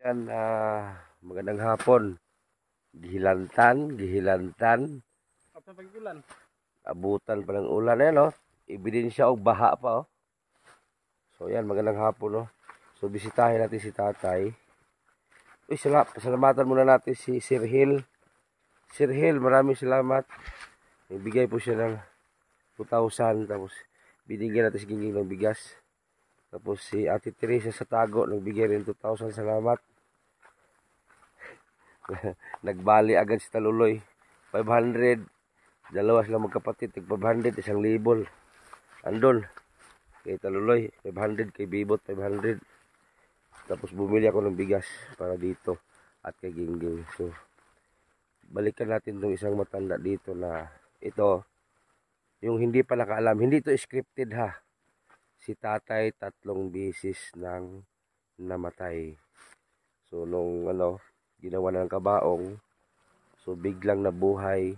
Yan, magandang hapon. Gihilantan. Kapag pag-ulan. Abutan pa ng ulan eh, no? Ebidensya og baha pa, oh. So, yan, magandang hapon, no? So, bisitahin natin si tatay. Uy, salamatan muna natin si Sir Hill. Sir Hill, maraming salamat. Nagbigay po siya ng 2,000. Tapos, binigyan natin si Gingging ng bigas. Tapos, si Ate Teresa sa Tago, nagbigay rin 2,000. Salamat. Nagbali agad si Taluloy. 500. Dalawa sila magkapatid. 500, 1,000. Andun. Kay Taluloy, 500. Kay Bibot, 500. Tapos bumili ako ng bigas para dito. At kay Gingging. So, balikan natin itong isang matanda dito na ito. Yung hindi pa nakaalam. Hindi ito scripted, ha. Si tatay 3 beses nang namatay. So, nung ginawa na ng kabaong, so biglang nabuhay,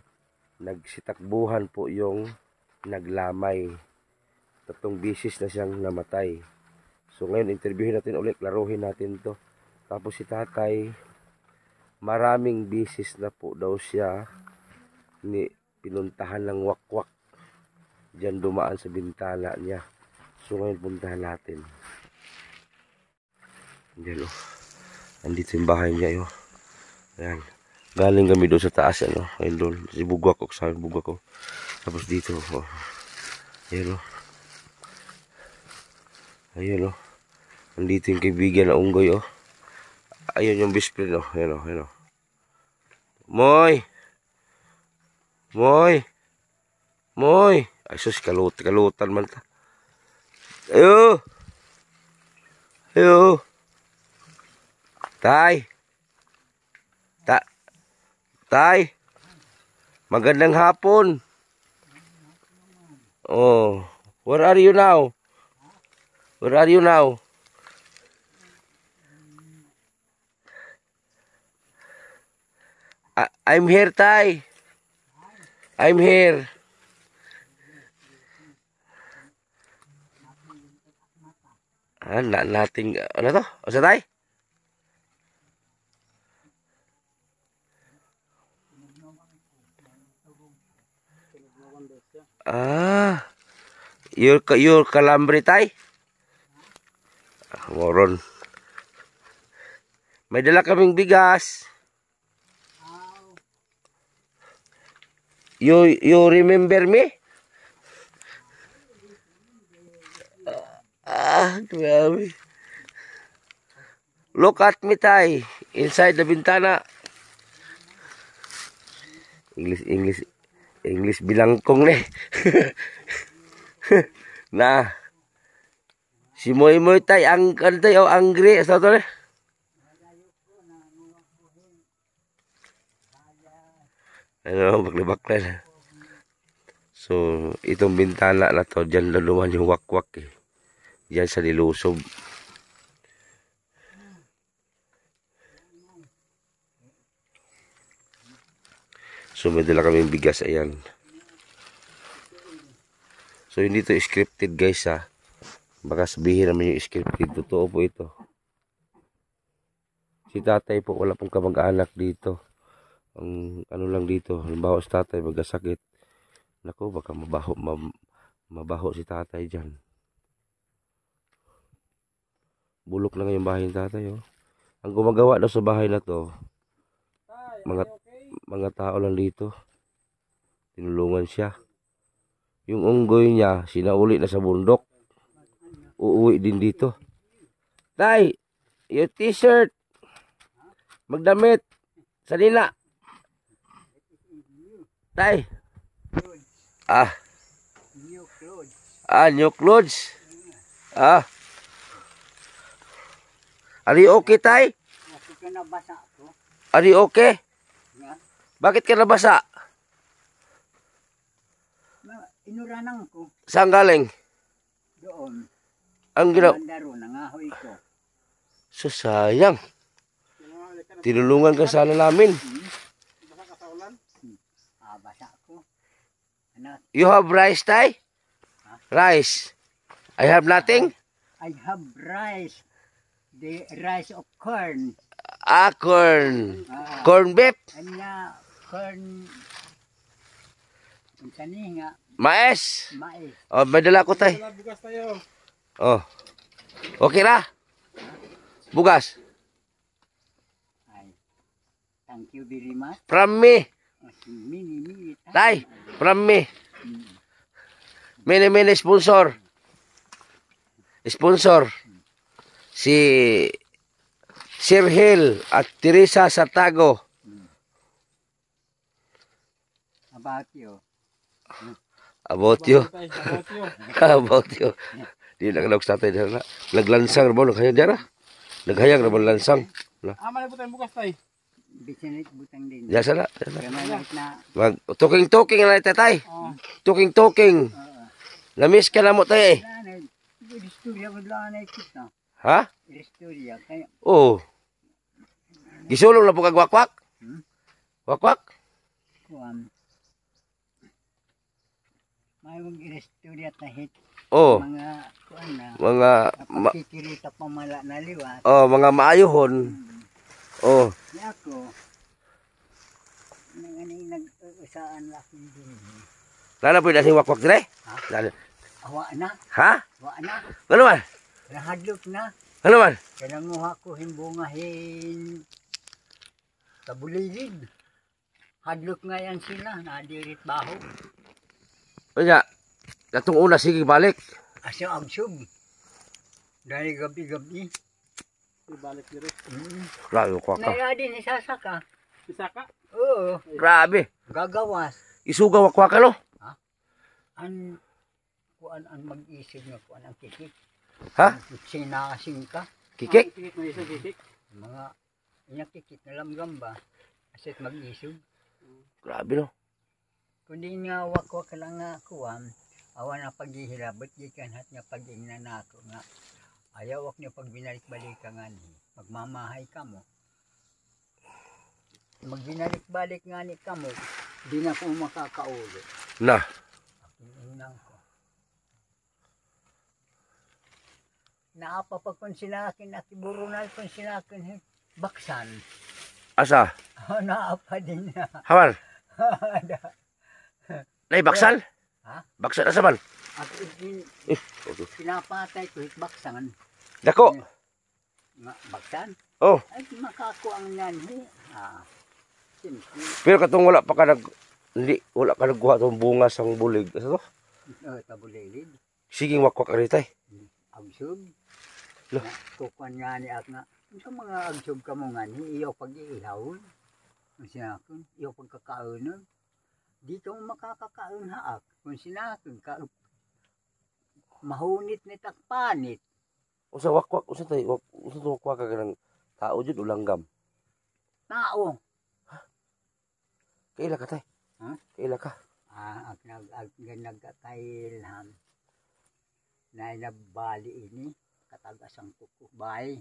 nagsitakbuhan po yung naglamay. 3 beses na siyang namatay. So ngayon interviewin natin ulit, klaruhin natin to. Tapos si tatay, maraming beses na po daw siya pinuntahan ng wakwak. Diyan dumaan sa bintana niya. So ngayon puntahan natin. Diyan, oh. Andito yung bahay niya, oh. Ayan. Galing kami doon sa taas, ayun doon. Si Bugwak, sa Bugwak ko. Tapos dito, oh. Ayan, oh. Ayan, oh. Andito yung kaibigan na unggoy, oh. Ayun yung best friend, oh. Ayan, oh. Ayan, oh. Moy! Moy! Moy! Ay, sus, kalutan man ta. Ayo! Ayo! Tay! Tay, magandang hapon. Oh, where are you now? Where are you now? I'm here, Tay. I'm here. Nating, ano to? O sa Tay? Your kalambre, Tay? Moron. May dala kaming bigas. You remember me? Grabe. Look at me, Tay. Inside the bintana. English bilangkong ne. Nah. Si Moy Tay ang kantay o angry sa to ne. Bakli-bakli. So, itong bintana na to, diyan luluman yung wakwak eh. Diyan sa nilusob. So, may dala kaming bigas, ayan. So, hindi to scripted, guys, ha. Baka sabihin naman yung scripted. Totoo po ito. Si tatay po, wala pong kamag-anak dito. Ang lang dito, halimbawa si tatay magkasakit. Naku, baka mabaho si tatay dyan. Bulok na nga yung bahay ng tatay, oh. Ang gumagawa daw sa bahay na to, mga tao lang dito. Tinulungan siya. Yung unggoy niya, sinauli na sa bundok. Uuwi din dito. Tay, yung t-shirt. Magdamit. Sanina. Tay. New clothes. Are you okay, Tay? Are you okay? Bakit ka nabasa? Inuranang ko. Saan galing? Doon. Ang ginawa? Mandaro, nangahoy ko. So, sayang. Tinulungan ka sana namin. Basa ka sa ulan? Basa ko. You have rice, Tay? Rice. I have nothing? I have rice. The rice of corn. Corn. Ah, Corn beef. anya corn ang kani nga Mais. mais. Oh, may dala ko tay. Wala, bukas tayo. Oh. Okay ra. Bugas. Ay. Thank you very much. From me. Mini Tay. From me. Mm. Mini sponsor. Sponsor. Si Sir Hill at Teresa Satago. About you. About you. Tay, about you. About you. Di nakalog sa tayo dyan na. Naglansang na ba? Naghayang dyan na. Naghayang na ba lansang? Ama na po tayo bukas tay. Bisanit butang din. Diyan sana. Kamalit na. Mag talking na tatay. Oh. Talking. Oo. Namiss ka na mo tayo eh. Lanay. Istorya ko lang na kita. Ha? Istorya kaya Oo. Gisulong na po kag wakwak? Hmm? Wakwak? kuan. May mga istorya tahit Oh. mga kuan na. Mga Pagkikirita pamala na liwat. mga maayohon. Oh. Ni ako. Nanganing nag-usaan laking din. Nana po yung wakwak dire? Ha? Nana. Awa na. Ha? Awa na. Ano man? Nahadlok na. Ano man? Kananguha ko himbungahin sa bulilid. Hadlok nga yan sila. Nadirit baho. Kanya, katong una sige balik. Asya agsub. Dahil gabi-gabi. Ibalik dito. Grabe wakwak ka. Naya din isasaka. Isa ka. Oo. Grabe. Gagawas. Isuga wakwak ka no? An kuan ang mag-isip nga kuan ang kikik. Ha? Sinasing ka. Kikik? Kikik na isa, kikik. Mga inyakikik na lamgam ba? Asit mag-isip. Grabe no? Kundi nga wakwak ka lang nga kuwan, awan na paghihilabot, gikan hat nga pag-ingnan nato nga. Ayaw wak niyo pag binalik-balik ka nga ni, magmamahay ka mo. Mag binalik-balik nga ni ka mo, di na ko makakaulo. Na. Inang ko. Naapa pag kung sinakin, nakiburunal kung sinakin, baksan. Asa? Naapa din na. Haman? Nay baksal? Ha? Baksal asa man? At pinapatay ko baksan. Dako. Nga, baksan? Oh, Ay, makakuang yan. Simple. pero katong wala pa ka wala ka nagkuha tong bunga sang bulig. Asa to? Tabulilid. Sige wakwak ka ritay. Agsub. Lo. Kukuan nga ni ak nga. Sa mga agsub ka mo nga ni, iyo pag-iihawon. Kung sinakon, iyo pagkakaunon. Di ka mo makakakaon haak. Kung sinakon ka, mahunit ni takpanit. Usa wakwak, usa tay, usa to wakwak ka ng tao jud ulanggam. Tao. Kaila ka tay. Ha? Kaila ka. Ak nagkakailham. Na nabali ini. Katagasang kuko. Bay.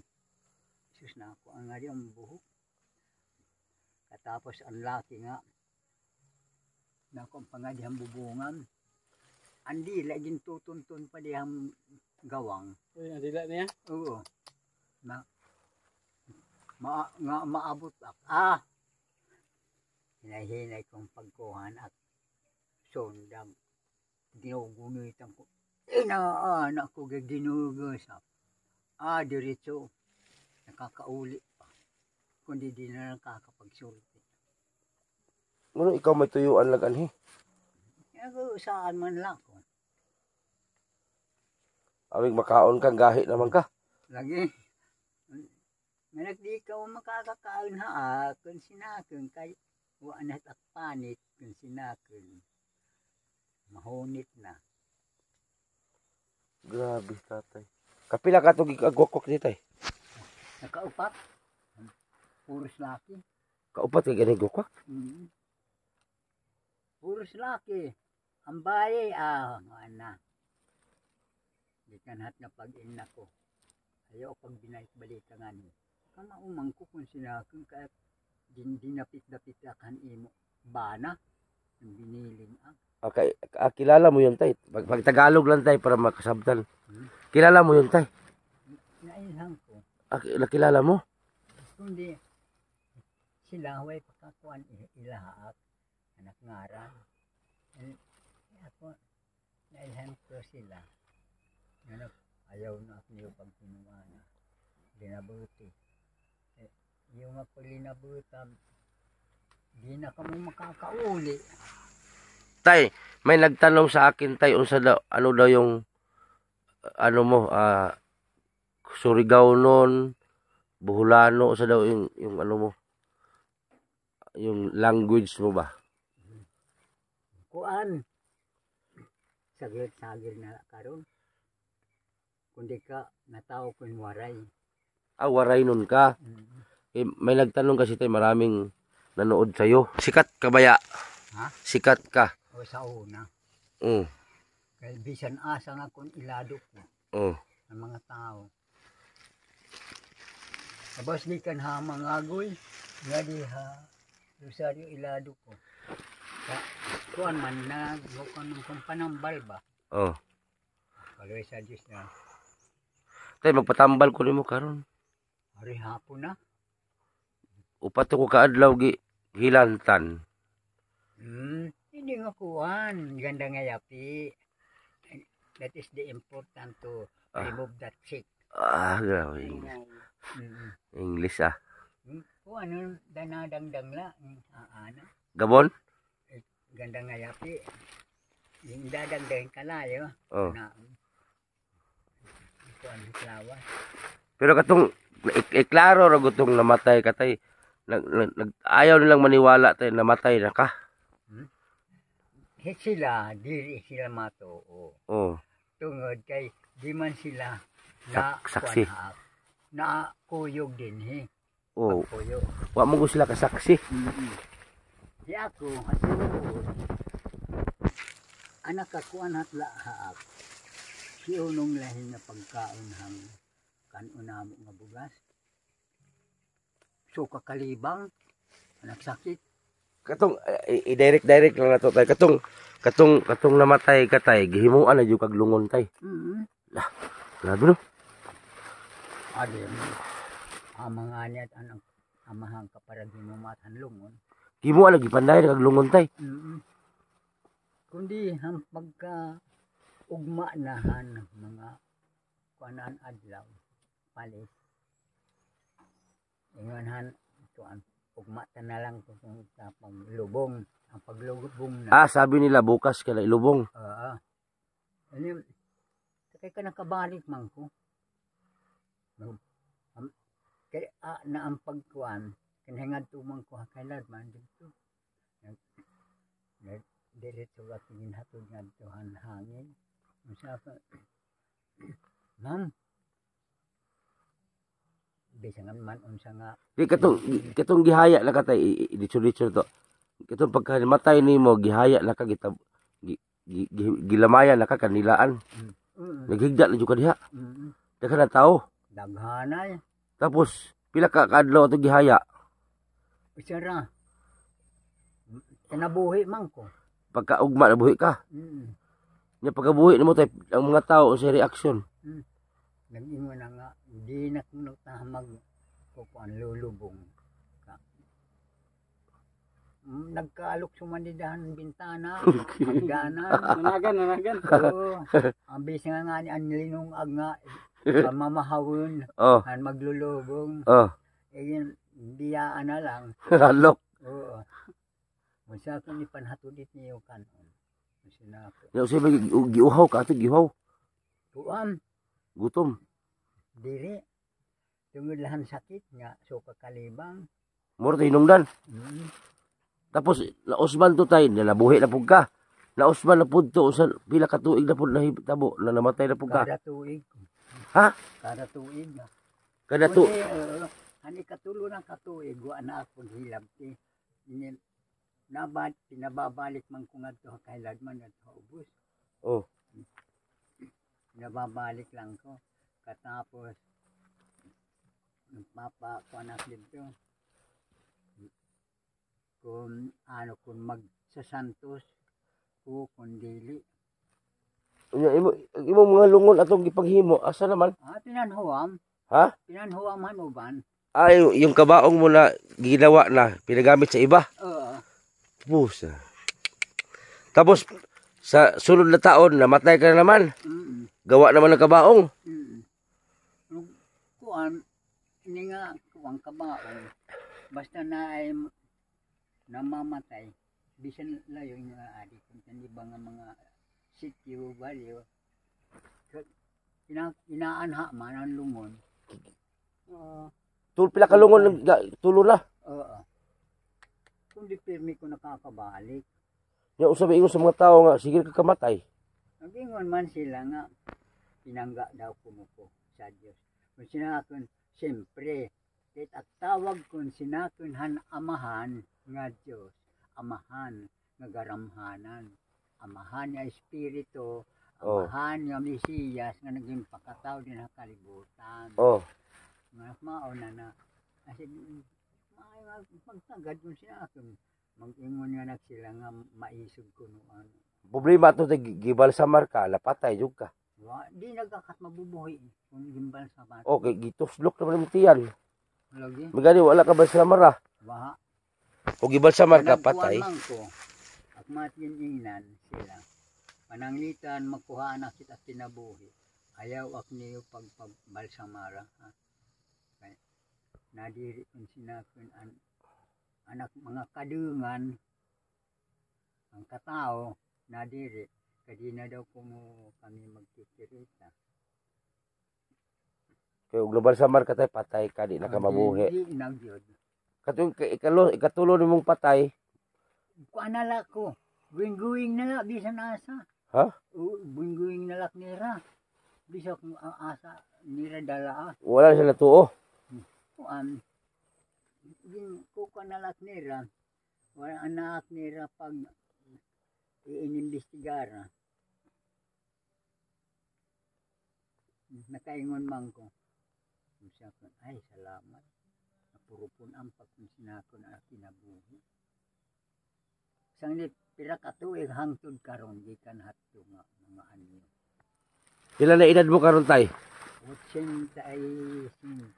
Sus na ako ang nga ang buhok. Katapos ang laki nga. Na akong pangadihang bubungan. Andi, laging tutuntun pa dihang gawang. Uy, ang dila niya. Oo. Na, maabot ako. Hinahinay kong pagkuhan at sondang ginugunuitan ko. Inaanak ko ginugusan. Diretso. Nakakauli pa. Kundi di na nakakapagsulti. Ano ikaw may tuyuan lang anhi? Saan man lang ko. Awig makaon kang gahi naman ka. Lagi. Nganak di ka makakakaon ha. Kung sinakon kay waanat at panit. Kung sinakon. Mahunit na. Grabe tatay. Kapila ka to gigagwakwak ni tay. Nakaupat. Puros laki. Kaupat kay gani gwakwak. Puros laki. Ang baye, na. Di kanhat na pag-ina ko. Ayaw pag binalik-balik ka nga niyo. Kamaumang ko kung sinakon ka dinapit-dapit akan imo. Bana. Ang biniling Okay, kilala mo yun tay. Pag Tagalog lang tay para makasabtan. Kilala mo yun tay. Nailhang ko. Nakilala mo? Kundi sila way pagkakuan ilahaak anak ngaran. Ako nailhan ko sila. Ano ayaw na ako niyo pag pinuwana. Linabuti. Yung ako linabutan, di na kami makakauli. Tay, may nagtanong sa akin, tay, unsa daw, ano daw yung, ano mo, Surigao nun, Buholano, unsa daw yung ano mo, yung language mo ba? Kuan, saglit-saglit na karon. Kundi ka nataw kun waray. Waray nun ka. May nagtanong kasi tay, maraming nanood sa'yo. Sikat ka ba ya? Ha? Sikat ka. O sa una. Oo. Kaya bisan asa nga kung ilado ko Oo. ng mga tao. Tapos di kan ha mga agoy, nga di ha, Rosario ilado ko. Kuan man na, bukan ng kumpanambal ba? Oo. Kaloy sa Diyos na, Tay, magpatambal ko nimo karon. hari hapon na. Upat ko kaadlaw hilantan. Hindi nga kuan, ganda nga yapi. That is the important to remove that sick. Grabe. English Kuan, danadangdang la, ana. Gabon? Ganda nga yapi. Yung dadagdahin kalayo. Oh. Na, kuan, klawa. Pero katong iklaro ra gutong namatay ka tay. Ayaw nilang maniwala tay namatay na ka. Sila, dili sila matoo. Oh. Tungod kay di man sila na Saksi. kuanhak, na kuyog din Oh. Kuyog. Wa mo ko sila kasaksi. Di ako hatuod. Anak ako anak lahaak. Si unong lahi na pagkaon hang kanuna mo nga bugas. So kakalibang anak sakit. Katong i-direct lang nato tay. Katong namatay ka tay, gihimuan na jud kag lungon tay. Grabe no. Adi amang anyat anang amahang kaparag mo matanlungon. Gihimuan na gipanday kag lungon tay. Kundi ang pagka ugma nahan mga kuanan adlaw palis. Ingonhan tuan ugma ta na lang kung sa paglubong ang paglubong na. Sabi nila bukas kay ilubong. Ano kay ka nakabalik man ko. Kaya na ang pagkuan kanhangad tumang ko kailan man dito. Diretso at ginhatod nga tuhan hangin. Masaka. Ma'am. Bisangan man unsa nga. Katong gihaya na ka tay ditso to. Katong pagkamatay nimo gihaya na ka gilamayan na ka kanilaan. Naghigda na jud ka diha. Daghan na tao. Daghanay. Tapos pila ka kadlaw ato gihaya. Usara. Kanabuhi man ko. Pagkaugma na buhi ka. Nya pagkabuhi nimo tay ang mga tao sa reaksyon. Nag-ingon na nga, hindi na kung nagtahamag ko po ang lulubong ka. Nagkaalok sumandidahan ng bintana, hagdanan. Nanagan. Oo, ang bilis nga ni Anlinong nga, mamahawin, maglulubong. Yun, biyaan na lang. Halok. Oo. Masa ko ni panhatudit niyo kanon. Sinako. Yung sabi, giuhaw ka ito, giuhaw. Tuam. Gutom. Dili. Tungod lahan sakit nga, so kakalibang. Moro tayo hinungdan. Tapos, nausman to tayo, nalabuhi na pug ka. Nausman na pud to, pila ka tuig na pud nahitabo, na namatay na pug ka. Kada tuig. Ha? Kada tuig. Kada tuig. Hani katulo ng katuig, wa na akong hilab. Pinababalik man ko nga ito, kailad man at ubos. Oh. Nababalik lang ko. Katapos, nagpapakuanak dito. Kung magsasantos ko, kung dili. Imo mga lungon atong gipaghimo, asa naman? Pinanhuam. Ha? Pinanhuam hanuban. Yung kabaong mo na ginawa na, pinagamit sa iba. Oo. Pusa. Tapos, sa sunod na taon, namatay ka na naman. Gawa naman ng kabaong. Kuan, hindi nga kuwang kabaong. Basta na ay namamatay. Bisan layo nga adik. Hindi ba nga mga sityo, baliw. Inaanha man ang lungon. Pila kalungon tulo na. Oo. Kung di pirmi ko nakakabalik. Yung sabi ingon sa mga tao nga, sige ka kamatay. Nagingon man sila nga, pinangga daw kuno ko sa Diyos. Kung sinakon, siyempre, kahit at tawag kung sinakon han amahan nga Diyos, amahan nga garamhanan, amahan nga Espiritu, amahan nga Mesiyas nga naging pakataw din sa kalibutan. Nga mauna na, kasi magtagad kung sinakon, mag-ingon nga na sila nga maisog ko noon. Problema ito, gibal sa marka, napatay yung ka. Di nagkakat mabubuhay kung gimbal sa marka. Okay, gituslok naman yung tiyan. Lagi? Magani, wala ka ba sa mara? Baha. O gibal sa marka, patay. Nagkuhan man ko, at matiningnan sila. Pananglitan, makuha na kita kinabuhi. Ayaw ak niyo pagbal sa mara. Nadiri kung sinakon anak mga kadungan, ang katao, nadiri, kadi na daw kami magkikirita. Kaya global sa marka tayo, patay ka, di na ka mabuhi. Di nagyod. Ikatulo ni mong patay. Kuanala ko, buwing-guwing nala, bisa na asa. Ha? Buwing-guwing nala nira. Bisa kung asa, nira dala. Wala siya natuo. Kuan, kukanalak nira, wala anak nira pag iinimbestigara. Nakaingon man ko. Ay, salamat. Napurupon ang pagkunsinakon na kinabuhi. Sang pira katuig hangtod karon gikan hatto nga mga anyo. Ilan na edad mo karon tay? 85.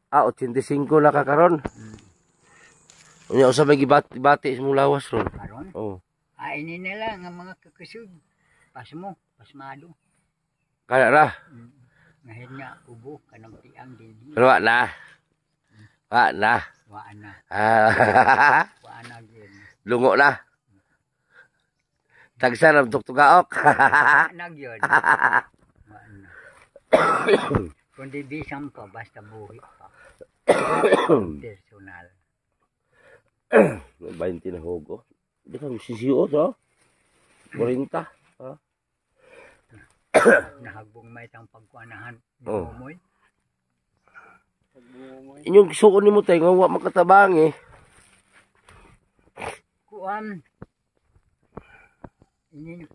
85 na ka karon. Unya usa may gibati sa mong lawas ron. Karon? Oo. Ini nila nga mga kakasud. Pasmo, pasmado. Kana ra. Ngayon nga ubo kanang tiang din. Wa na. Wa na. Waan na. Waan na gid. Lungo na. Tagsa na tuktugaok. Waan na gyud. Waan na. Kundi bisang pa basta buhi pa. Personal. 20 na hugo. Di ka sisiyo to. 40. Ha? Nahagbong may tang pagkuanahan. Oh. Bumoy. Inyong suon ni mo tayo nga wa makatabang eh. Kuan. Ini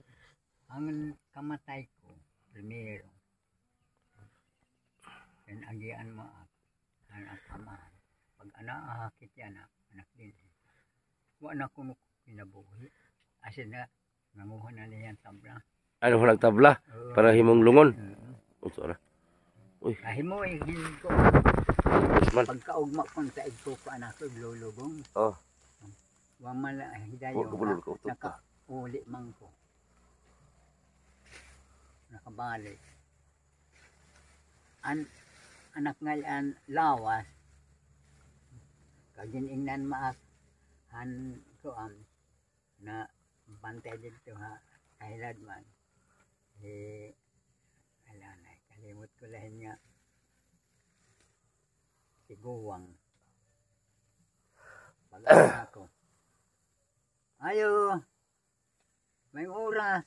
ang kamatay ko primero. Dan agian mo anak amahan. Pag anaahakit yan anak din. Wa na kuno pinabuhi. Asin na nanguha na liyan tabla. Ano ko nagtabla? Para himong lungon. Unsa ra? Uy, Kahimo hil ko. man. Pagkaugma kon sa ko anak ko lulubong. Oh. Wa mala hidayo. Gulol ko to. Uli man ko. Nakabalik. Anak ngayon lawas. Kaginingnan maak han ko na bantay dito ha kahilad man. Ala na kalimot ko lahin nga siguwang. Pag ako. Ayo. May oras.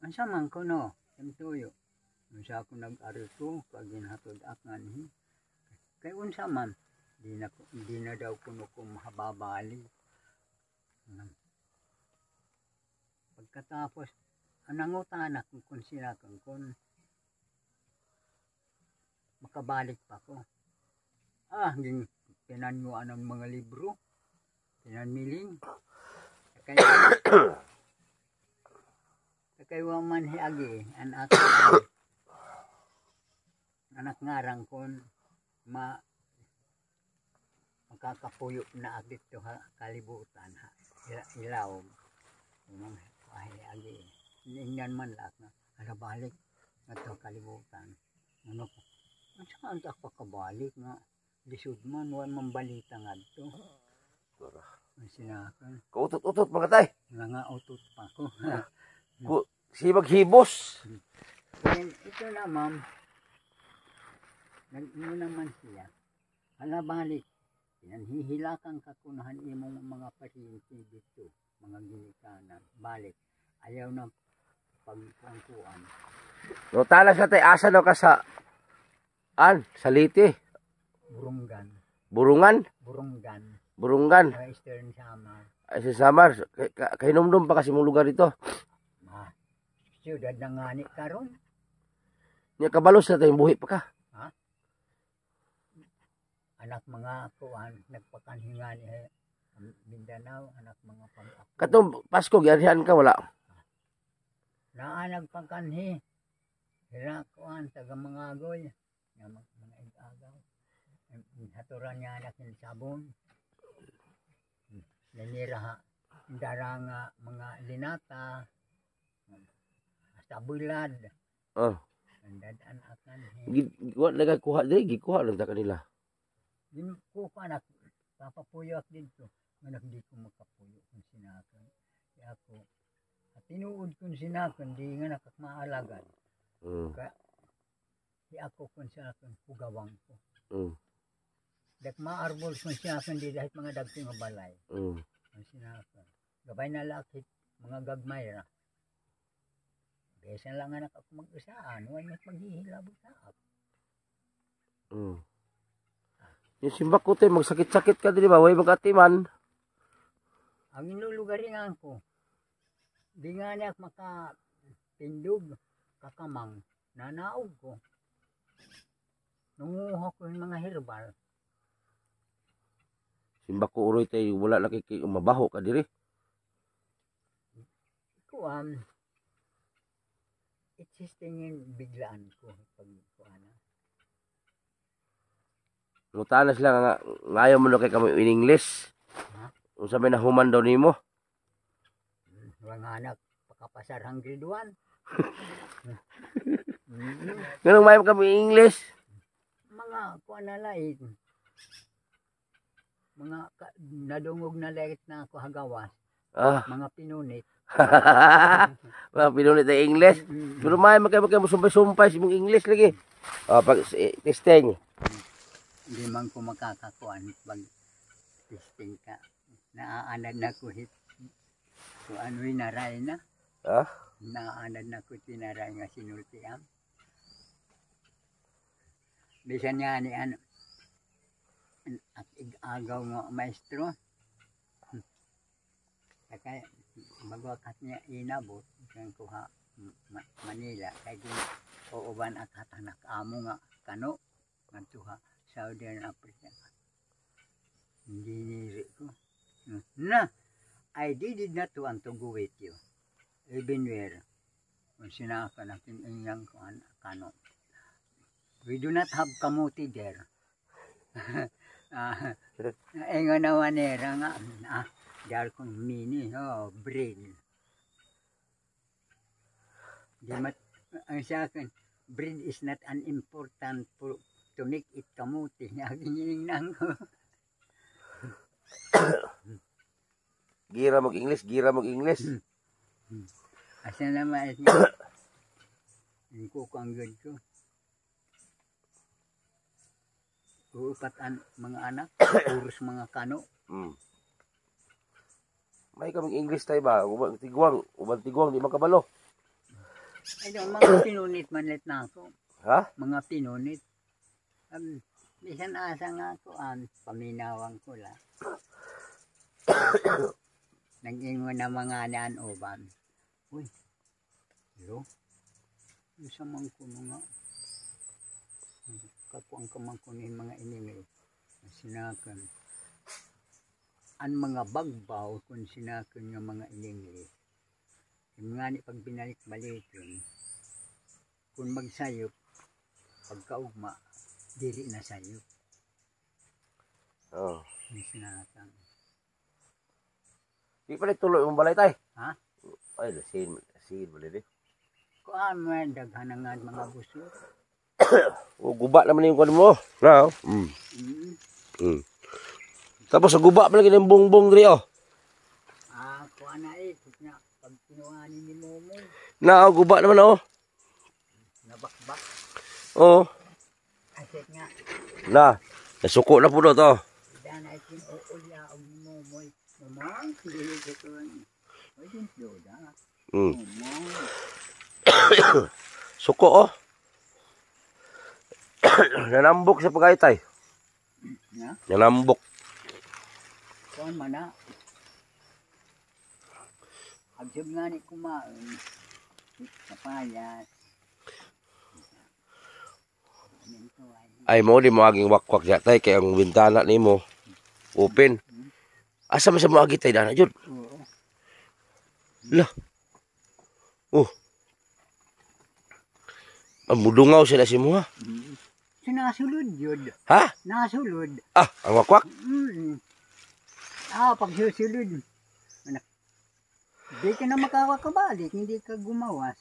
Ansa man ko no? Temtuyo. Unsa ako nag-ari ko pag ginhatod akan kay unsa man di na daw kuno ko mahababali. Pagkatapos anangutan ako kung sila kung makabalik pa ko. Ging pinanyuan ng mga libro. Pinanmiling. Kaya waman hiagi anak anak ngarang kon makakapuyo na dito ha kalibutan ha. Ilaw. Umang ay agi. Ingnan man lahat na. Ala balik nga to kalibutan. Ano ko? Saan ta pakabalik nga? Lisod man, wala man balita nga dito. Ang sinakan. Kautot-utot mga tay. Nga utot pa ko. Si maghibos. Then, ito na ma'am. Nag-ino naman siya. Ala balik. Pinanhihilakan kakunahan imong mga pasyente dito. Mga ginikanan. Balik. Ayaw na pagkuhan. No, talas na tayo. Asa no ka sa... Saliti. Burunggan. Burungan. Burunggan. Burungan. Sa Eastern Samar. Ay, sa Samar. Kahinomdom pa kasi mong lugar ito. Siyudad na nga ni karon. Nya kabalos na tayong buhi pa ka. Anak mga kuan nagpakanhinga ni Mindanao, anak mga pang-ako. Katong Pasko, gyarihan ka, wala. Naa nagpakanhi. Hira kuan taga mga agoy. Nga mga ig-agaw. Haturan niya anak ng sabon. Nanira ha. Dara nga mga linata. Sabulad. Oh. Nandadan akan. Wala nagkuha diri, gikuha lang ta kanila. Din ko pa anak papapuyo ak dito. Anak di ko makapuyo kung sinakan. Kaya ako at tinuod kung sinakan di nga nakakmaalagad. Kaya di ako kung sinakan pugawang ko. Dak maarbol kung sinakan di dahil mga dagko nga balay. Kung sinakan. Gabay na lakit mga gagmay ra. Besan lang anak ako mag-usaan. Huwag maghihilabot sa ako. Yung simbak ko tayo, magsakit-sakit ka din ba? Huwag magkatiman. Ang inulugaringan ko, di nga niya makapindog, kakamang, nanaog ko. Nunguha ko yung mga herbal. Simbak ko uroy tayo, wala laki mabaho ka diri. Ko, existingin biglaan ko pag kuana. Mutanas lang nga ngayon mo na kay kamo in English. Kung sabi na human daw nimo. Mga anak pakapasar ang grade 1. Ganun mayo kami English. Mga kuana lain. Mga nadungog na lait na ako hagawas. Mga pinunit. Mga pinunit na English. Pero may magkaya mo sumpay-sumpay si mong English lagi. Pag testing. Hindi man ko makakakuan pag testing ka. Naaanad na ko hit. So ano'y naray na. Naaanad na ko tinaray nga sinultiam. Bisan nga ni ano. At ig-agaw nga maestro. Kaya magwakat niya inabot. Kaya ko ha Manila. Kaya din uuban at hatanak amo nga kano. Nganto ha Southern Africa. Hindi niri ko. Na, I did not want to go with you. Even where, kung sinaka natin inyang kano. We do not have kamuti there. Nga na wanera nga. Dahil kong mini, brain. Ang sa akin, brain is not an important to make it kamuti. Naginginig ko. Gira mag-English. Asa naman niya. Hindi ko kanggad ko. Uupat mga anak, urus mga kano. May kaming English tayo ba? Ubang tiguang, di makabalo. Ay, mga pinunit manlit na ako. Mga pinunit. Bisan asa nga ako, paminawang ko lang. Nag-ingon na mga naan uban. Uy, hello? Isa man ko nga. Kapuang kamang ko ni mga inimil. Sinakan. Ang mga bagbaw kung sinakan ng mga inimil. Yung nga ni pag binalik-balik yun. Kung magsayop, pagkaugma, diri na sayop. Sinatang. Di pa tuloy mong balay tay. Ha? Ay, lasin balay di. Kuan mo yan, daghan na nga mga buso. O guba naman yung kuno mo. Na. Tapos sa guba pa lagi ng bongbong diri oh. Kuan na nga, pag kinuhanin ni Momo, Na guba naman oh. nabakbak. Oh. Asit nga, Na. Nasuko na po do to. dana itin uulya og ni Momoy. Momong, sige ko ko. Oy, din do da. Momong. Suko oh. Nanambok sa pagaytay. Na, Nanambok. kuan man na. Agsib nga ni kumain. Kapayas. Minto ay. Ay mo di mo aging wakwak diya tay kay ang bintana nimo open. Asa man sa mo agi tay dana jud. Oo. Lah. Oh. Mudungaw sila si mo ha. Sinasulod yun. Ha? Nasulod. Ah, ang wakwak. Pag susulod. Anak. Hindi ka na makakabalik. Hindi ka gumawas.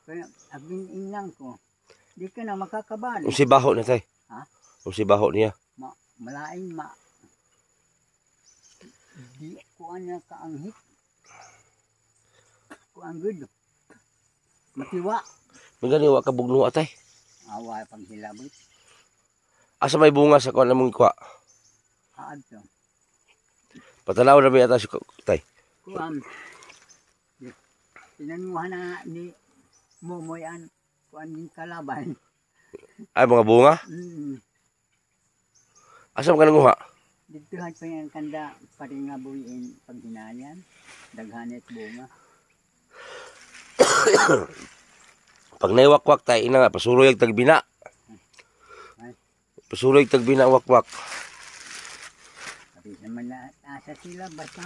Kaya, abing inang ko. Hindi ka na makakabalik. Ang sibaho na tay. Ha? Ang sibaho niya. Malaing di ko niya kaanghit. Kuang good. Matiwa. Maganiwa ka bugno atay. Awa pag hilabot. Asa may bunga sa kuan namong kwa. Aadto. Patanaw na mi ata si tay. Kuang. Tinanuhan na ni Momoyan. Kuang din kalaban. Ay mga bunga. Asa man kanunguha? Dituhan pa yan kanda pari nga buwiin pag hinayan. Daghanit bunga. Pag naiwakwak tay ina nga pasuroy ang tagbina. Pasuroy ang tagbina wakwak. Kasi naman na asa sila basta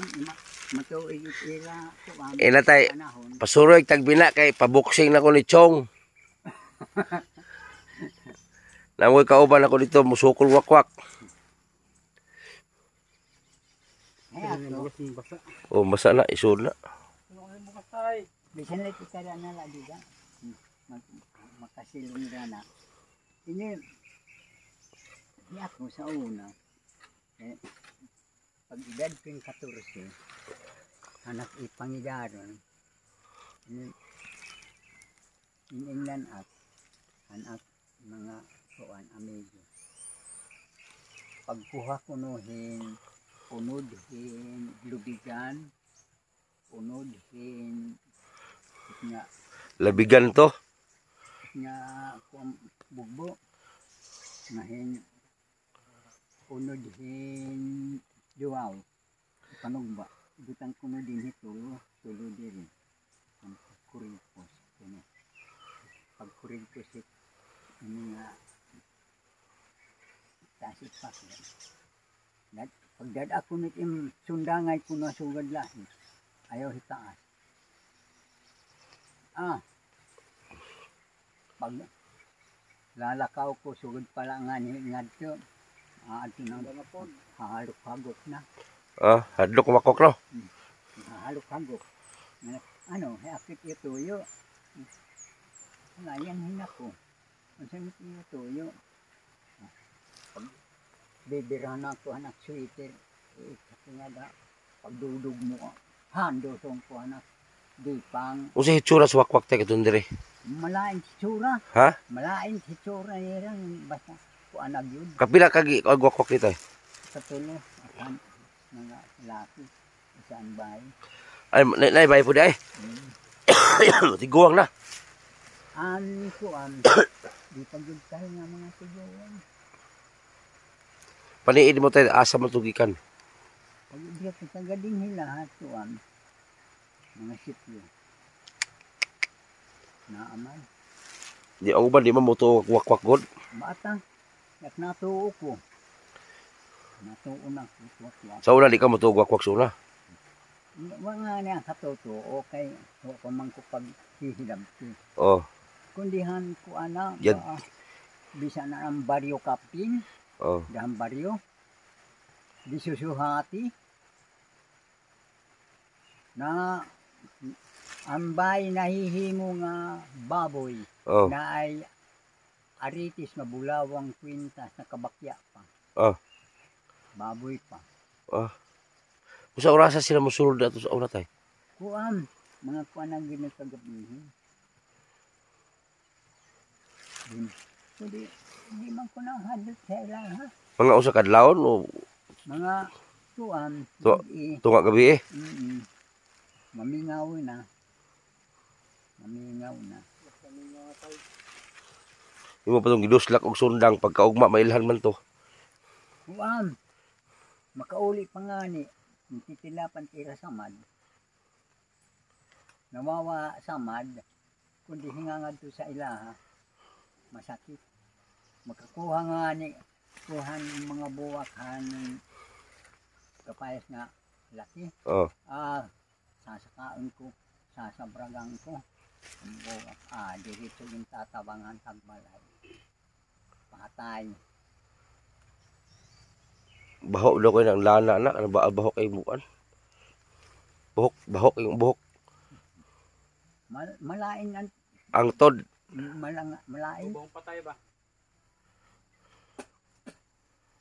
matuig ila kuang. Ina tay pasuroy ang tagbina kay paboksing na ko ni Chong. Namoy kauban ako dito musukol wakwak. Basa. Oh basa na isod na. Ano mo katay? Bisan lang ikara na la diga. Makasilong na. Ini ako sa una. Pag edad ko yung 14, anak ipangidaron. Iningnan at anak mga kuan amigo. Pagkuha kunuhin, unodhin, lubigan, unodhin, nga Labigan to. kuang bugbo, ngahin, unodhin, duwaw, panugba, butang kunodhin ito, tulo din, ang kuripos, pag kuripos ito, nga, tasik pa siya. Pagdad ako nito sundangay ko na sugad lahi. Ayaw hitaas. Pag lalakaw ko sugad pala nga ni ngadto. Ato na hahalok-hagok na. Hadlok wakwak no. Hahalok-hagok. Ano, akit ito yo. Ngayon hinako. Unsa ito tuyo? Bibirahan ako anak sweater. Nga da, pagdudog mo, handosong ko anak. Dipang. Unsa hitsura sa wakwak tay katong dire? Malaing hitsura. Ha? Malaing hitsura nirang basta ko anak yun. Kapila kagi wakwak ni tay? Katulo, akan mga laki. Isang bahay. Ay naibay po day. Tiguang na. Di pagod tayo nga mga tiguan. Paniid mo tay asa man tugikan. Pag di ka tagading hilahat tuan, mga sityo. Naaman. Di ang uban di man mo to wakwak god. Bata, yak natuo ko. Natuo na ko. Sa una di ka mo to wakwak sa una. Mga niya katutuo kay ko man ko pag hihilab ko. Oh. Kundihan ko ana, Yan. bisa na ang baryo kapin. Oh. Dahang baryo. di susuhati na ambay nahihimo nga baboy Oh. na ay aritis nga bulawang kwintas na kabakya pa. Oh. Baboy pa. Ah. Usa orasa sila mosulod ato sa una tay. Kuam, mga kuan ang ginagkagabihin. Hindi man ko nang hadot sa ilang ha. Mga usa ka adlawon o Mga kuam, tunga gabi eh. Mamingaw na. Mamingaw na. Imo pa tong giduslak og sundang pagkaugma mailhan man to. Kuam, makauli pa nga ni. Titilapan tira samad. Nawawa samad. Kundi hingangad to sa ilaha. Masakit. Makakuha nga ni. Kuhan mga buwakhan ng kapayas nga laki. Oh. Sasakain ko. Sasabragang ko. Ang buwak. Diretso yung tatabangan tagbalay. Patay. Bahok daw ko ng lana na ano ba bahok ay bukan. Bahok yung buhok. Malain Ang tod. malain. Buong patay ba?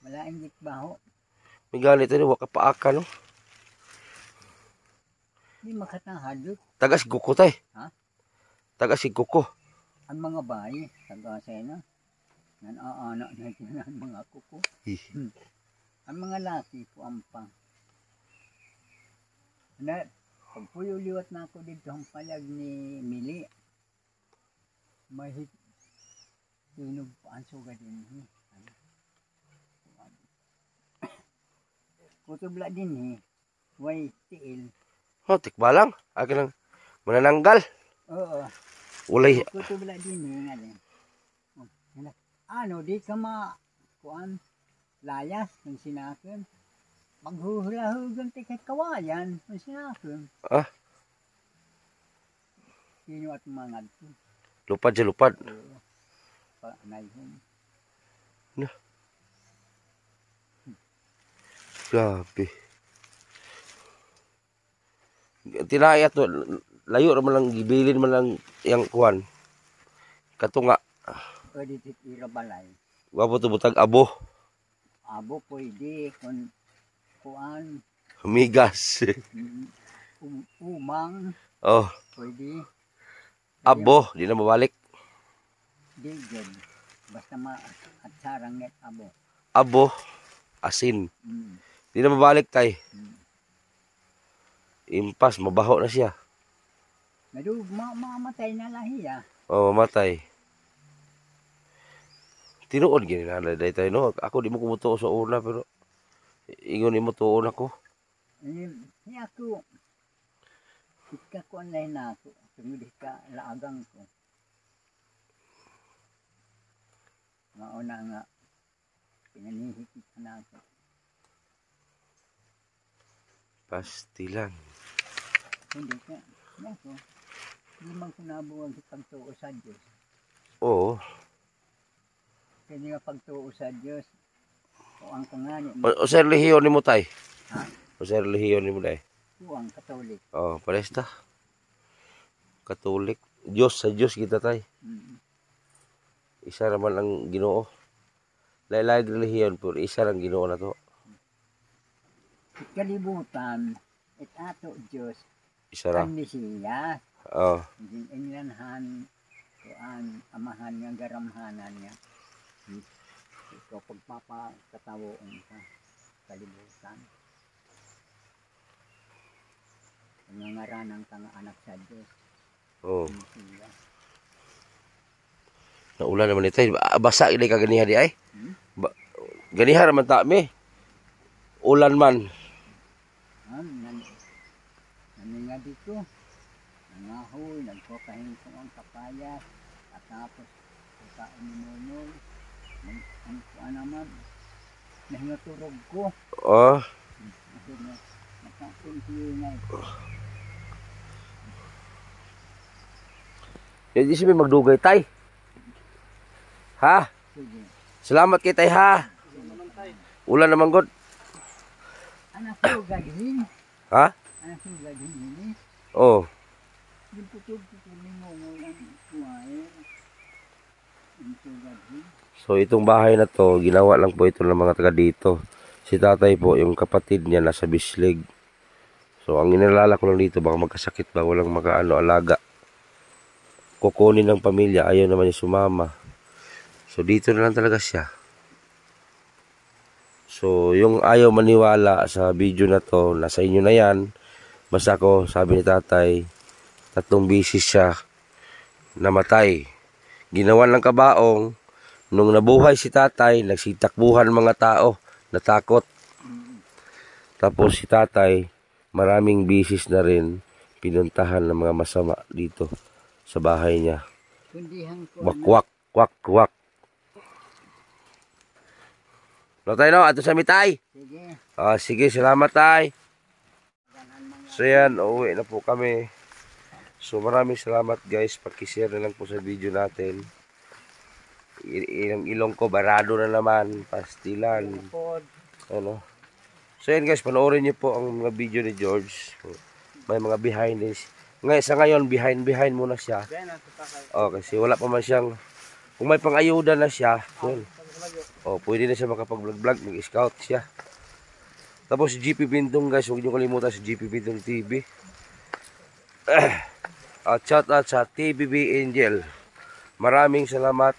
Malain dik baho. May ganito ni waka paaka no. Di makatahadot. Tagas guko tay. Ha? Tagas si guko. Ang mga bayi, taga-sena. Nan-aanak natin ang mga kuko. Ang mga laki ko ampang. Na, pagpuyuliwat na ako dito ang palag ni Mili. Mahit. Tinog pa ang suga din. Kutubla din way tiil. Oh, tikbalang. Akin lang manananggal. Oo. Ulay. Kutubla din nga din. Ano, di ka kuan layas ng sinakon. Maghuhula-hugang tikat kawayan ng sinakon. Ah. Sino at mga to. Lupad siya lupad. Panayhon. Grabe. Tinayat to. Layo naman lang. Gibilin man lang yung kuwan. Katunga. Pwede titira balay. Wapo to butag abo. Abo pwede kung kuan. Migas. Umang Oh. pwede. Abo. Di na mabalik. Di good. Basta at sarang net abo. Abo. Asin. Di na mabalik tay. Impas. Mabaho na siya. Mamatay na lahiya. Oh, mamatay. Tinuod gini na day tayo no. Ako di mo kumutuo sa una pero ingon mo tuon ako. Ni ako ika ko online na ako. Tungod ka laagang ko. Mauna nga pinanihikit na ako. Pastilan. Hindi ka. Ni ako. Hindi man ko nabuwag sa pagtuo sa Diyos. Oo. Kasi nga pagtuo sa Diyos. O ang kangani. O sa relihiyon ni mo tay. Ha? O sa relihiyon ni mo day. O ang Katolik. Oh, pares ta. Katolik. Diyos sa Diyos kita tay. Isa naman ang Ginoo. Lain-lain relihiyon pero isa lang Ginoo na to. Kalibutan. At ato Diyos. Isa ra. Ang Mesiyas. Oh. Inlanhan. Kuan amahan nga garamhanan nga. Ikaw pagpapakatawoon ka. Kalibutan. Nangaranang ka nga anak sa Diyos. Oh. Mesiyas. Naulan naman ito. Basa ilay ka ganiha di ay. Ganiha naman ta mi. Ulan man. Naninga dito. Nangahoy. Nagkakahin ko ang kapayas. At tapos kain ni Nonoy. Ang kuan naman. Nahingaturog ko. Oh. Kasi nakakuntiyo Di siya may magdugay tay. Ha? Sige. Salamat kay tay ha. Ulan naman god. Anak sugad din. Ha? Anak sugad din ini. Oh. Yung putog-putog ni mo lang kuwain. Ang sugad din. So itong bahay na to, ginawa lang po ito ng mga taga dito. Si tatay po, yung kapatid niya nasa Bislig. So ang inalala ko lang dito, baka magkasakit ba, walang alaga. Kukunin ng pamilya, ayaw naman niya sumama. So dito na lang talaga siya. So yung ayaw maniwala sa video na to, nasa inyo na yan. Basta ko, sabi ni tatay, 3 bisis siya namatay. Ginawan ng kabaong. Nung nabuhay si tatay, nagsitakbuhan mga tao, natakot. Tapos si tatay, maraming bisis na rin pinuntahan ng mga masama dito sa bahay niya. Kundihan ko. Wakwak, kwak, kwak. No tayo no, ato sa mitay. Sige. Sige, salamat tay. So yan, uuwi na po kami. So maraming salamat guys, pakishare na lang po sa video natin. Ilong ko barado na naman, pastilan. Ano. So yan guys, panoorin niyo po ang mga video ni George. May mga behind this. Sa ngayon, behind muna siya. Kasi wala pa man siyang, kung may pang-ayuda na siya, yun. Pwede na siya makapag-vlog, mag-scout siya. Tapos si GP Bintong guys, huwag niyo kalimutan si GP Bintong TV. Shout out sa TBB Angel. Maraming salamat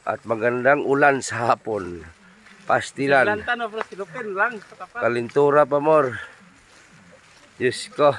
at magandang ulan sa hapon. Pastilan. Lantan o silupin lang. Kalintura pa more. Diyos ko.